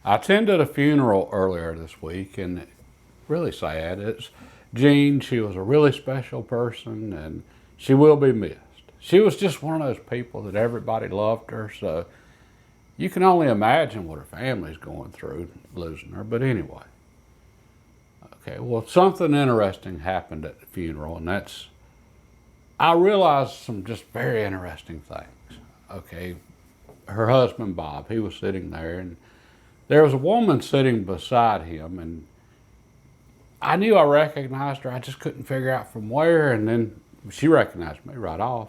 I attended a funeral earlier this week, and really sad. It's Jean. She was a really special person, and she will be missed. She was just one of those people that everybody loved her, so you can only imagine what her family's going through losing her. But anyway, okay, well, something interesting happened at the funeral, and that's I realized some just very interesting things. Okay, her husband Bob, he was sitting there, and there was a woman sitting beside him, and I knew I recognized her. I just couldn't figure out from where, and then she recognized me right off.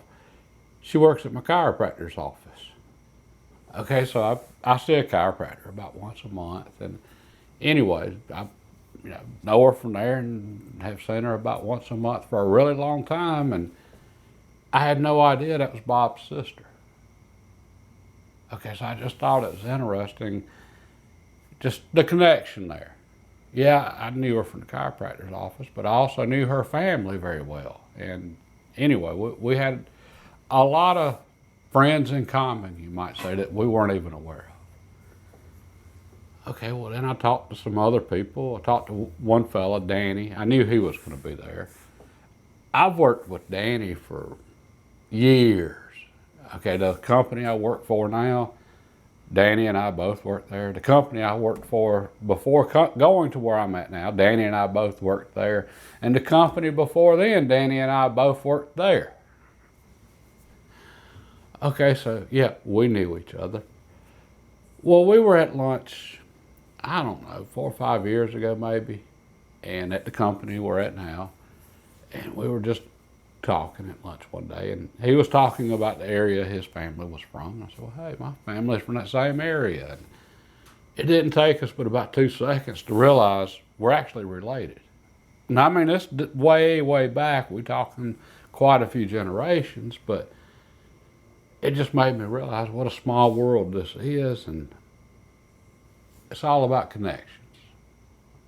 She works at my chiropractor's office. Okay, so I see a chiropractor about once a month, and anyway, I know her from there and have seen her about once a month for a really long time, and I had no idea that was Bob's sister. Okay, so I just thought it was interesting, just the connection there. Yeah, I knew her from the chiropractor's office, but I also knew her family very well. And anyway, we had a lot of friends in common, you might say, that we weren't even aware of. Okay, well, then I talked to some other people. I talked to one fella, Danny. I knew he was going to be there. I've worked with Danny for years. Okay, the company I work for now, Danny and I both worked there. The company I worked for before going to where I'm at now, Danny and I both worked there. And the company before then, Danny and I both worked there. Okay, so yeah, we knew each other. Well, we were at lunch, I don't know, 4 or 5 years ago maybe, and at the company we're at now. And we were just talking at lunch one day, and he was talking about the area his family was from. I said, well, hey, my family's from that same area. And it didn't take us but about 2 seconds to realize we're actually related. And I mean, this way, way back. We're talking quite a few generations, but it just made me realize what a small world this is, and it's all about connections.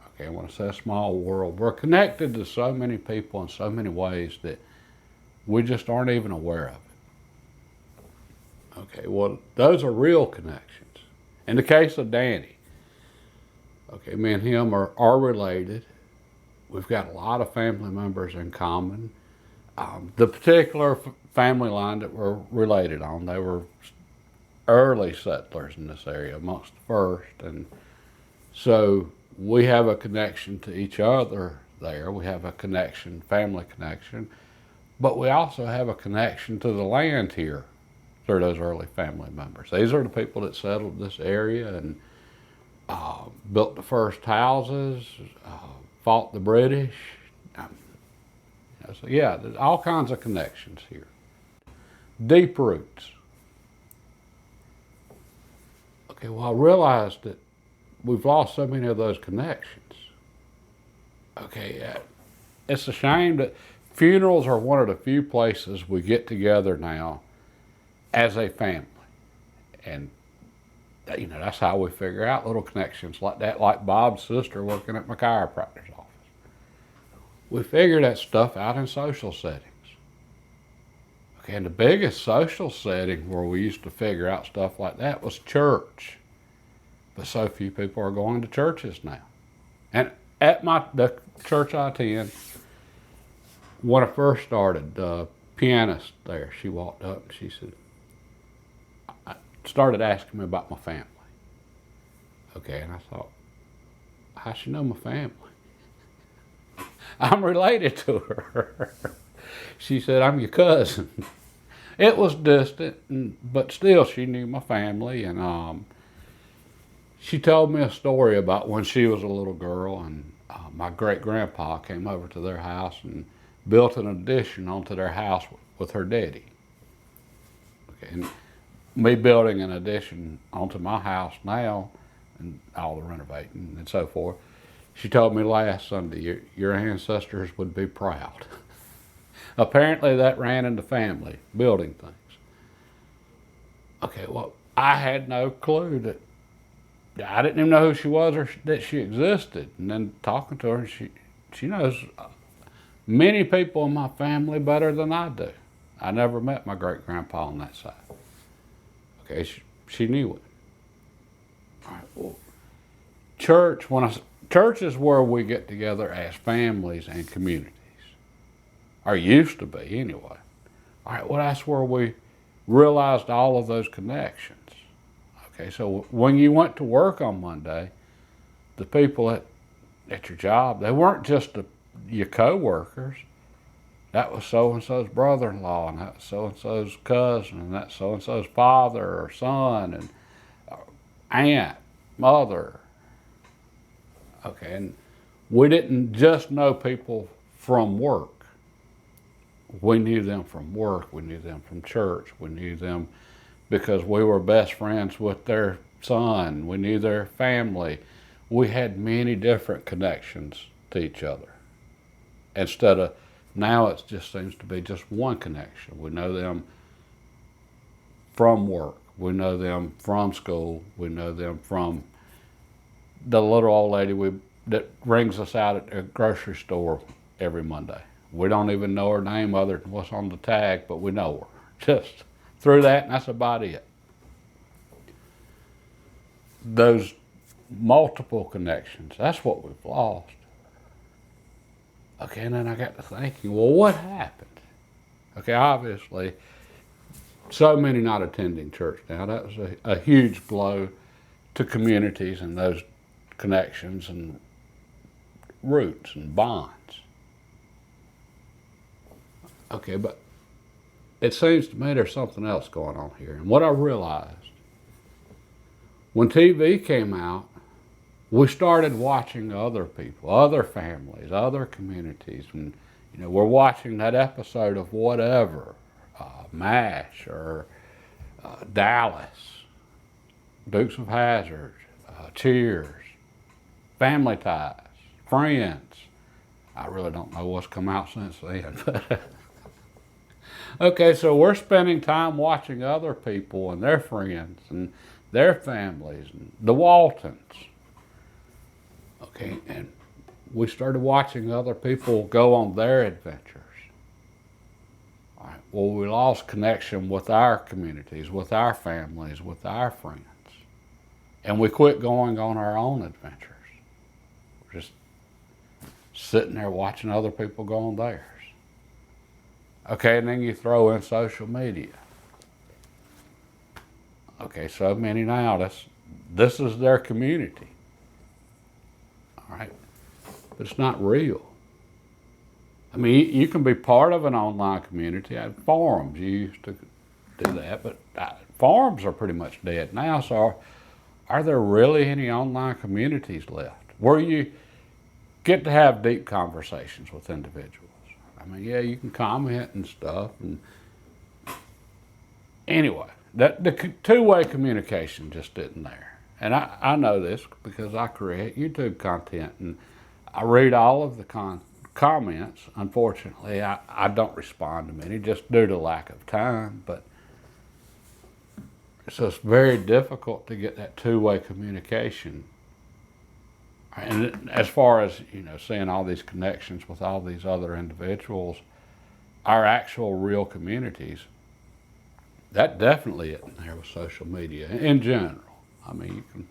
Okay, when I say a small world, we're connected to so many people in so many ways that we just aren't even aware of it. Okay, well, those are real connections. In the case of Danny, okay, me and him are related. We've got a lot of family members in common. The particular family line that we're related on, they were early settlers in this area, amongst the first. And so we have a connection to each other there. We have a connection, family connection. But we also have a connection to the land here through those early family members. These are the people that settled this area and built the first houses, fought the British. So yeah, there's all kinds of connections here. Deep roots. Okay, well, I realized that we've lost so many of those connections. Okay, it's a shame that funerals are one of the few places we get together now as a family. And, that's how we figure out little connections like that, like Bob's sister working at my chiropractor's office. We figure that stuff out in social settings. Okay, and the biggest social setting where we used to figure out stuff like that was church. But so few people are going to churches now. And at the church I attend, when I first started, the pianist there, she walked up and she said, started asking me about my family. Okay, and I thought, how she know my family? I'm related to her. She said, I'm your cousin. It was distant, but still she knew my family. And she told me a story about when she was a little girl, and my great-grandpa came over to their house and built an addition onto their house with her daddy. Okay, and me building an addition onto my house now, and all the renovating and so forth, she told me last Sunday, your ancestors would be proud. Apparently that ran in the family, building things. Okay, well, I had no clue that, I didn't even know who she was or that she existed. And then talking to her, she knows many people in my family better than I do. I never met my great-grandpa on that side. Okay, she knew it. All right, well, church is where we get together as families and communities, or used to be anyway. All right, well, that's where we realized all of those connections. Okay, so when you went to work on Monday, the people at your job, they weren't just your co-workers. That was so-and-so's brother-in-law, and that was so-and-so's cousin, and that's so-and-so's father or son, and aunt, mother. Okay, and we didn't just know people from work. We knew them from work, we knew them from church, we knew them because we were best friends with their son, we knew their family. We had many different connections to each other. Instead of now, it just seems to be just one connection. We know them from work, we know them from school, we know them from the little old lady that rings us out at the grocery store every Monday. We don't even know her name other than what's on the tag, but we know her. Just through that, and that's about it. Those multiple connections, that's what we've lost. Okay, and then I got to thinking, well, what happened? Okay, obviously, so many not attending church now. That was a huge blow to communities and those connections and roots and bonds. Okay, but it seems to me there's something else going on here. And what I realized, when TV came out, we started watching other people, other families, other communities. And, we're watching that episode of whatever, MASH or Dallas, Dukes of Hazzard, Cheers, Family Ties, Friends. I really don't know what's come out since then. Okay, so we're spending time watching other people and their friends and their families and the Waltons. Okay, and we started watching other people go on their adventures. All right, well, we lost connection with our communities, with our families, with our friends. And we quit going on our own adventures. We're just sitting there watching other people go on theirs. Okay, and then you throw in social media. Okay, so many now, this is their community. All right, but it's not real. I mean, you can be part of an online community. I had forums, you used to do that, but forums are pretty much dead now, so are there really any online communities left where you get to have deep conversations with individuals? I mean, yeah, you can comment and stuff. And anyway, the two-way communication just isn't there. And I know this because I create YouTube content and I read all of the comments. Unfortunately, I don't respond to many just due to lack of time. But so it's very difficult to get that two-way communication. And as far as, seeing all these connections with all these other individuals, our actual real communities, that definitely isn't there with social media in general. I mean, you can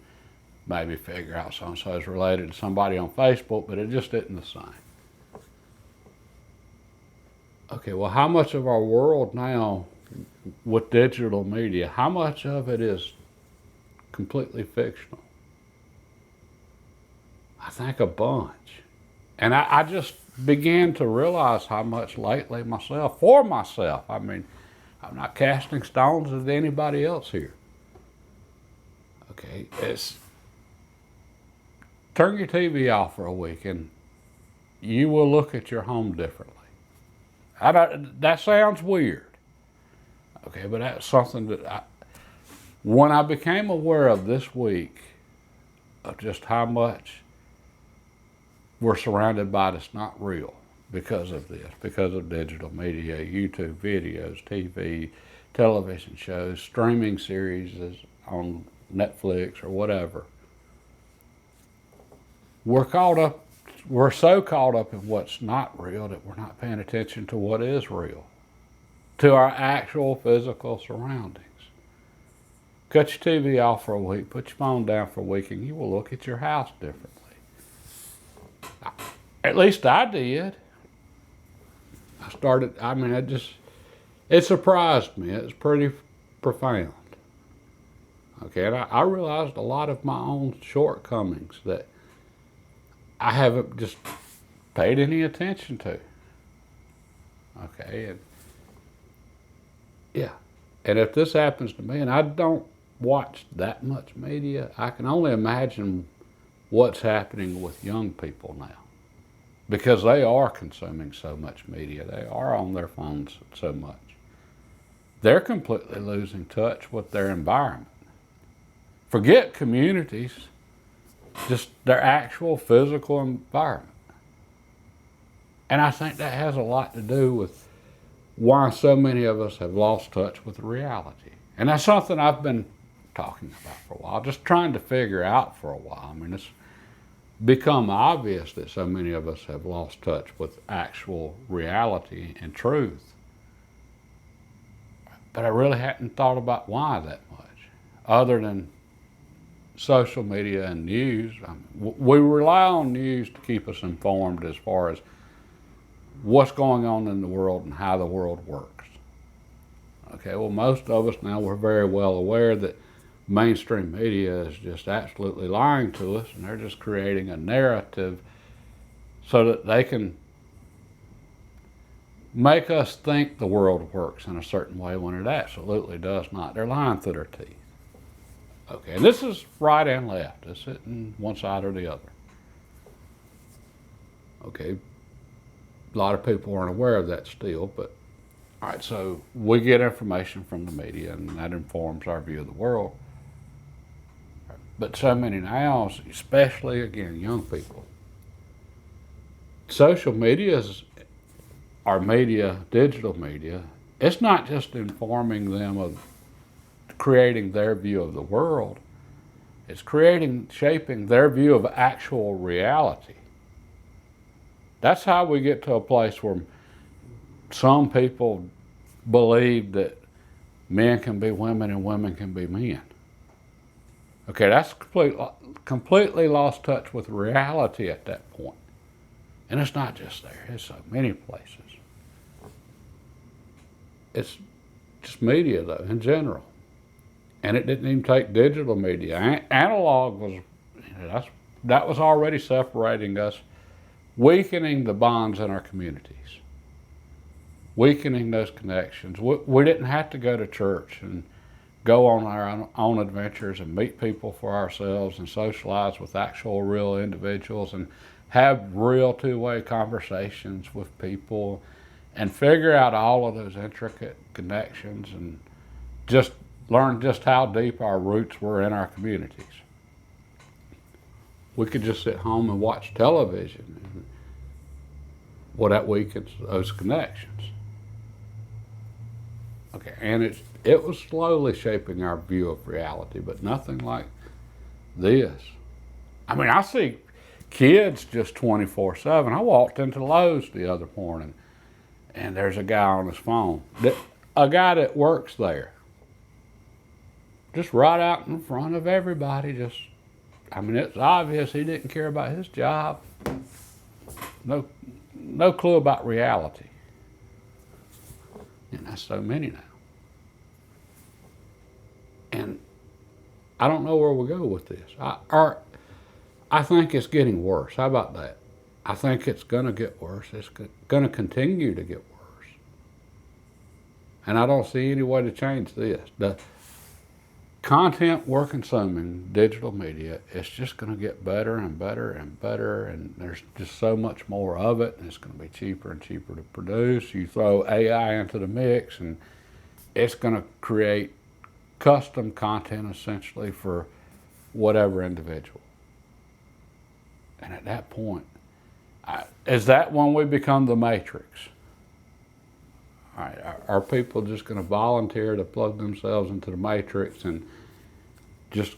maybe figure out so-and-so is related to somebody on Facebook, but it just isn't the same. Okay, well, how much of our world now with digital media, how much of it is completely fictional? I think a bunch. And I just began to realize how much lately for myself. I mean, I'm not casting stones at anybody else here. Okay, turn your TV off for a week and you will look at your home differently. That sounds weird. Okay, but that's something that when I became aware of this week of just how much we're surrounded by that's not real because of this, because of digital media, YouTube videos, TV, television shows, streaming series on Netflix or whatever. We're so caught up in what's not real that we're not paying attention to what is real, to our actual physical surroundings. cut your TV off for a week, put your phone down for a week, and you will look at your house differently. At least I did. It surprised me. It was pretty profound. Okay, and I realized a lot of my own shortcomings that I haven't just paid any attention to. Okay, and yeah, and if this happens to me, and I don't watch that much media, I can only imagine what's happening with young people now, because they are consuming so much media. They are on their phones so much. They're completely losing touch with their environment. Forget communities, just their actual physical environment. And I think that has a lot to do with why so many of us have lost touch with reality. And that's something I've been talking about for a while, just trying to figure out for a while. I mean, it's become obvious that so many of us have lost touch with actual reality and truth. But I really hadn't thought about why that much, other than social media and news. We rely on news to keep us informed as far as what's going on in the world and how the world works. Okay, well, most of us now, we're very well aware that mainstream media is just absolutely lying to us, and they're just creating a narrative so that they can make us think the world works in a certain way when it absolutely does not. They're lying through their teeth. Okay, and this is right and left. It's sitting one side or the other. Okay, a lot of people aren't aware of that still, but all right, so we get information from the media, and that informs our view of the world. But so many now, especially, again, young people, social media our media, digital media, it's not just informing them of creating their view of the world, it's shaping their view of actual reality. That's how we get to a place where some people believe that men can be women and women can be men. Okay, that's completely lost touch with reality at that point. And it's not just there, it's so many places. It's just media, though, in general. And it didn't even take digital media. Analog was, that was already separating us, weakening the bonds in our communities, weakening those connections. We didn't have to go to church and go on our own adventures and meet people for ourselves and socialize with actual real individuals and have real two-way conversations with people and figure out all of those intricate connections and just learn just how deep our roots were in our communities. We could just sit home and watch television, and well, that weakens those connections. Okay, and it was slowly shaping our view of reality, but nothing like this. I mean, I see kids just 24/7. I walked into Lowe's the other morning, and there's a guy on his phone, a guy that works there, just right out in front of everybody. It's obvious he didn't care about his job. No clue about reality. And that's so many now. And I don't know where we'll go with this. I think it's getting worse. How about that? I think it's going to get worse. It's going to continue to get worse. And I don't see any way to change this. The content we're consuming, digital media, it's just going to get better and better and better, and there's just so much more of it, and it's going to be cheaper and cheaper to produce. You throw AI into the mix, and it's going to create custom content essentially for whatever individual. And at that point, is that when we become the Matrix? All right, are people just going to volunteer to plug themselves into the Matrix and just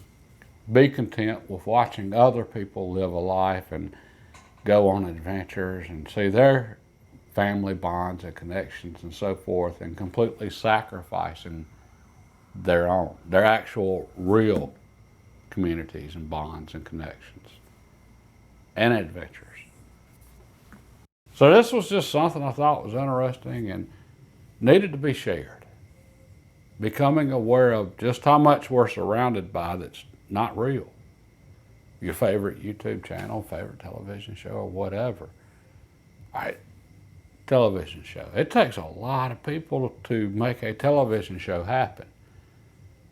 be content with watching other people live a life and go on adventures and see their family bonds and connections and so forth, and completely sacrificing their own, their actual real communities and bonds and connections and adventures. So this was just something I thought was interesting and needed to be shared. Becoming aware of just how much we're surrounded by that's not real. Your favorite YouTube channel, favorite television show, or whatever. All right, television show. It takes a lot of people to make a television show happen.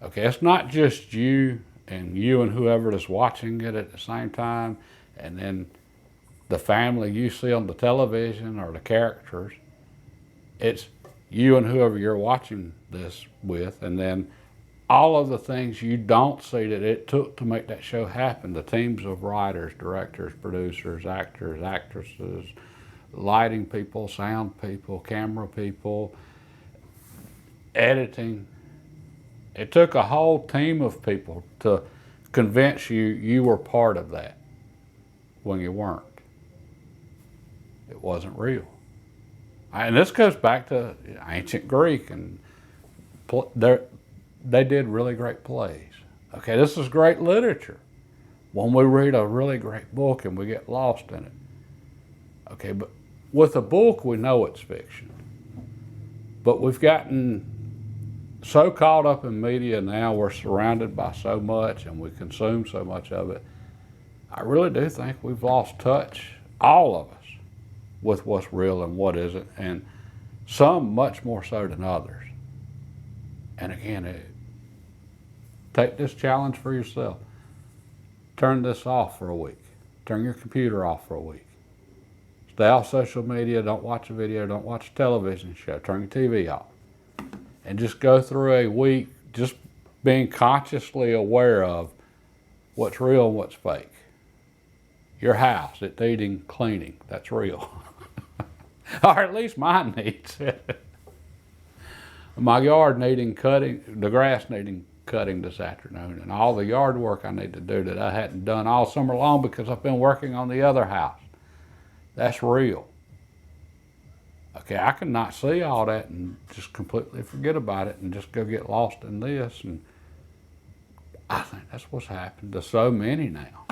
Okay, it's not just you and whoever is watching it at the same time, and then the family you see on the television or the characters. It's you and whoever you're watching this with, and then all of the things you don't see that it took to make that show happen. The teams of writers, directors, producers, actors, actresses, lighting people, sound people, camera people, editing. It took a whole team of people to convince you were part of that when you weren't. It wasn't real. And this goes back to ancient Greek, and they did really great plays. Okay, this is great literature. When we read a really great book and we get lost in it. Okay, but with a book, we know it's fiction. But we've gotten so caught up in media now, we're surrounded by so much and we consume so much of it. I really do think we've lost touch, all of us, with what's real and what isn't, and some much more so than others. And again, take this challenge for yourself. Turn this off for a week. Turn your computer off for a week. Stay off social media, don't watch a video, don't watch a television show, turn your TV off. And just go through a week just being consciously aware of what's real and what's fake. Your house, it's needing cleaning, that's real. Or at least mine needs it. My yard needing cutting, the grass needing cutting this afternoon, and all the yard work I need to do that I hadn't done all summer long because I've been working on the other house. That's real. Okay, I can not see all that and just completely forget about it and just go get lost in this. And I think that's what's happened to so many now.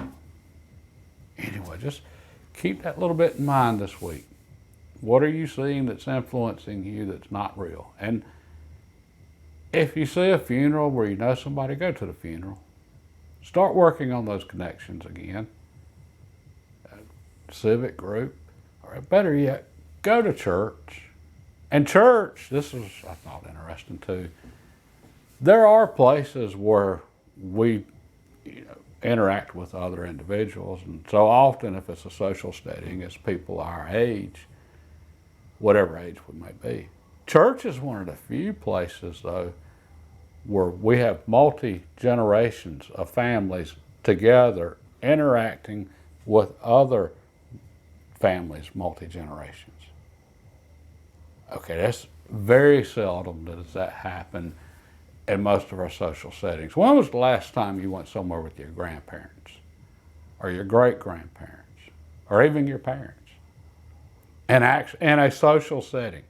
Anyway, just keep that little bit in mind this week. What are you seeing that's influencing you that's not real? And if you see a funeral where you know somebody, go to the funeral. Start working on those connections again. Civic group, or better yet, go to church. And church, this is, I thought, interesting too. There are places where we interact with other individuals, and so often if it's a social setting, it's people our age, whatever age we may be. Church is one of the few places, though, where we have multi-generations of families together interacting with other families, multi-generations. Okay, that's very seldom does that happen in most of our social settings. When was the last time you went somewhere with your grandparents or your great-grandparents or even your parents in a social setting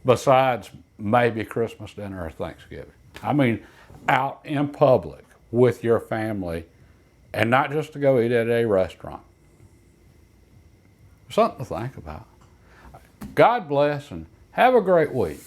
besides maybe Christmas dinner or Thanksgiving? I mean, out in public with your family, and not just to go eat at a restaurant. Something to think about. God bless and have a great week.